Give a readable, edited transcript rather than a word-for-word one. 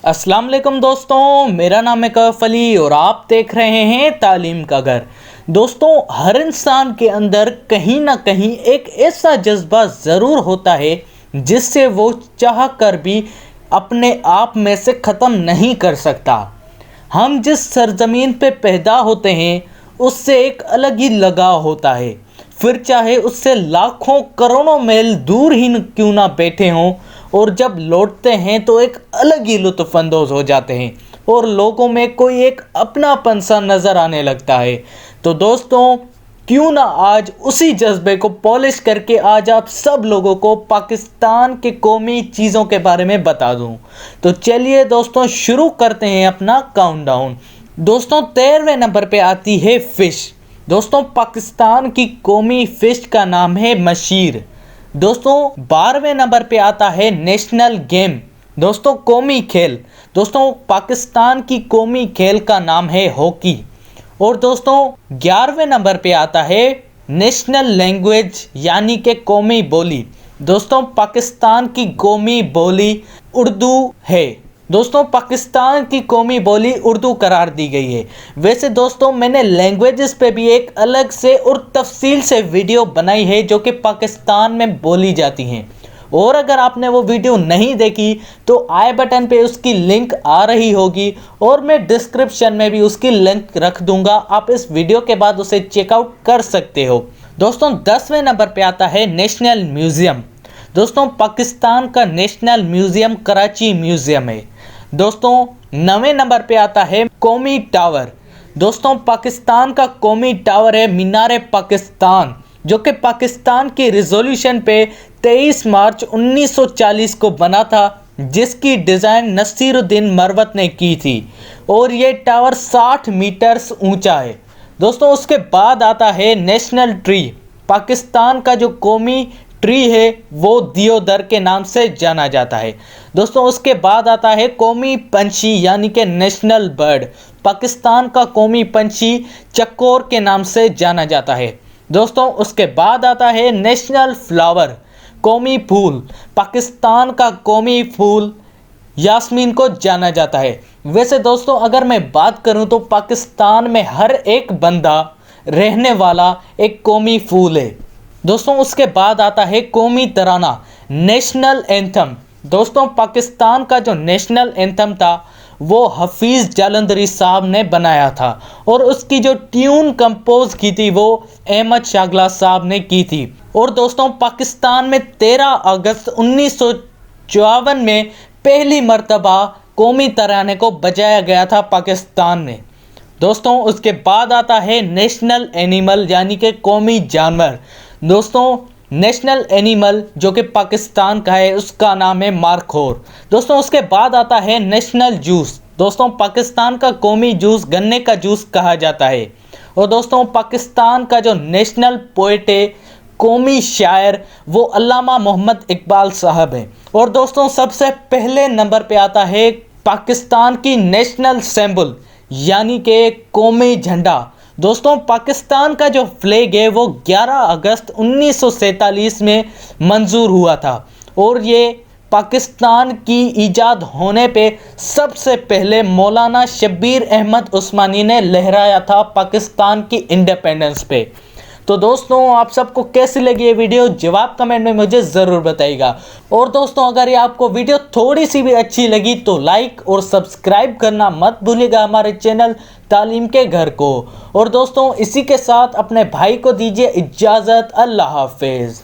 अस्सलाम वालेकुम दोस्तों, मेरा नाम है कैफ अली और आप देख रहे हैं तालीम का घर। दोस्तों, हर इंसान के अंदर कहीं ना कहीं एक ऐसा जज्बा ज़रूर होता है जिससे वो चाह कर भी अपने आप में से ख़त्म नहीं कर सकता। हम जिस सरजमीन पे पैदा होते हैं उससे एक अलग ही लगाव होता है, फिर चाहे उससे लाखों करोड़ों मील दूर ही क्यों ना बैठे हों, और जब लौटते हैं तो एक अलग ही लुत्फ़अंदोज़ हो जाते हैं और लोगों में कोई एक अपनापन सा नज़र आने लगता है। तो दोस्तों, क्यों ना आज उसी जज्बे को पॉलिश करके आज आप सब लोगों को पाकिस्तान के कौमी चीज़ों के बारे में बता दूं। तो चलिए दोस्तों, शुरू करते हैं अपना काउंटडाउन। दोस्तों, 13वें नंबर पे आती है फ़िश। दोस्तों, पाकिस्तान की कौमी फ़िश का नाम है मशीर। दोस्तों, 12वें नंबर पे आता है नेशनल गेम। दोस्तों, कौमी खेल। दोस्तों, पाकिस्तान की कौमी खेल का नाम है हॉकी। और दोस्तों, 11वें नंबर पे आता है नेशनल लैंग्वेज यानी कि कौमी बोली। दोस्तों, पाकिस्तान की कौमी बोली उर्दू है। दोस्तों, पाकिस्तान की कौमी बोली उर्दू करार दी गई है। वैसे दोस्तों, मैंने लैंग्वेजेस पे भी एक अलग से और तफसील से वीडियो बनाई है जो कि पाकिस्तान में बोली जाती हैं, और अगर आपने वो वीडियो नहीं देखी तो आई बटन पे उसकी लिंक आ रही होगी और मैं डिस्क्रिप्शन में भी उसकी लिंक रख दूंगा। आप इस वीडियो के बाद उसे चेकआउट कर सकते हो। दोस्तों, 10वें नंबर पे आता है नेशनल म्यूज़ियम। दोस्तों, पाकिस्तान का नेशनल म्यूज़ियम कराची म्यूज़ियम है। दोस्तों, 9वें नंबर पे आता है कौमी टावर। दोस्तों, पाकिस्तान का कौमी टावर है मीनार पाकिस्तान, जो कि पाकिस्तान की रिजोल्यूशन पे 23 मार्च 1940 को बना था, जिसकी डिज़ाइन नसीरुद्दीन मरवत ने की थी, और ये टावर 60 मीटर्स ऊंचा है। दोस्तों, उसके बाद आता है नेशनल ट्री। पाकिस्तान का जो कौमी ट्री है वो दियोदर के नाम से जाना जाता है। दोस्तों, उसके बाद आता है कौमी पंछी यानी कि नेशनल बर्ड। पाकिस्तान का कौमी पंछी चकोर के नाम से जाना जाता है। दोस्तों, उसके बाद आता है नेशनल फ्लावर, कौमी फूल। पाकिस्तान का कौमी फूल यास्मीन को जाना जाता है। वैसे दोस्तों, अगर मैं बात करूं तो पाकिस्तान में हर एक बंदा रहने वाला एक कौमी फूल है। दोस्तों, उसके बाद आता है कौमी तराना, नेशनल एंथम। दोस्तों, पाकिस्तान का जो नेशनल एंथम था वो हफीज़ जालंधरी साहब ने बनाया था, और उसकी जो ट्यून कंपोज की थी वो अहमद शागला साहब ने की थी। और दोस्तों, पाकिस्तान में 13 अगस्त 1954 में पहली मर्तबा कौमी तराने को बजाया गया था पाकिस्तान में। दोस्तों, उसके बाद आता है नेशनल एनिमल यानी कि कौमी जानवर। दोस्तों, नेशनल एनिमल जो कि पाकिस्तान का है उसका नाम है मारखोर। दोस्तों, उसके बाद आता है नेशनल जूस। दोस्तों, पाकिस्तान का कौमी जूस गन्ने का जूस कहा जाता है। और दोस्तों, पाकिस्तान का जो नेशनल पोएट है, कौमी शायर, वो अल्लामा मोहम्मद इकबाल साहब हैं। और दोस्तों, सबसे पहले नंबर पे आता है पाकिस्तान की नेशनल सिंबल यानी कि कौमी झंडा। दोस्तों, पाकिस्तान का जो फ्लैग है वो 11 अगस्त 1947 में मंजूर हुआ था, और ये पाकिस्तान की ईजाद होने पे सबसे पहले मौलाना शब्बीर अहमद उस्मानी ने लहराया था पाकिस्तान की इंडिपेंडेंस पे। तो दोस्तों, आप सबको कैसी लगी ये वीडियो, जवाब कमेंट में मुझे ज़रूर बताइएगा। और दोस्तों, अगर ये आपको वीडियो थोड़ी सी भी अच्छी लगी तो लाइक और सब्सक्राइब करना मत भूलिएगा हमारे चैनल तालीम के घर को। और दोस्तों, इसी के साथ अपने भाई को दीजिए इजाज़त। अल्लाह हाफिज़।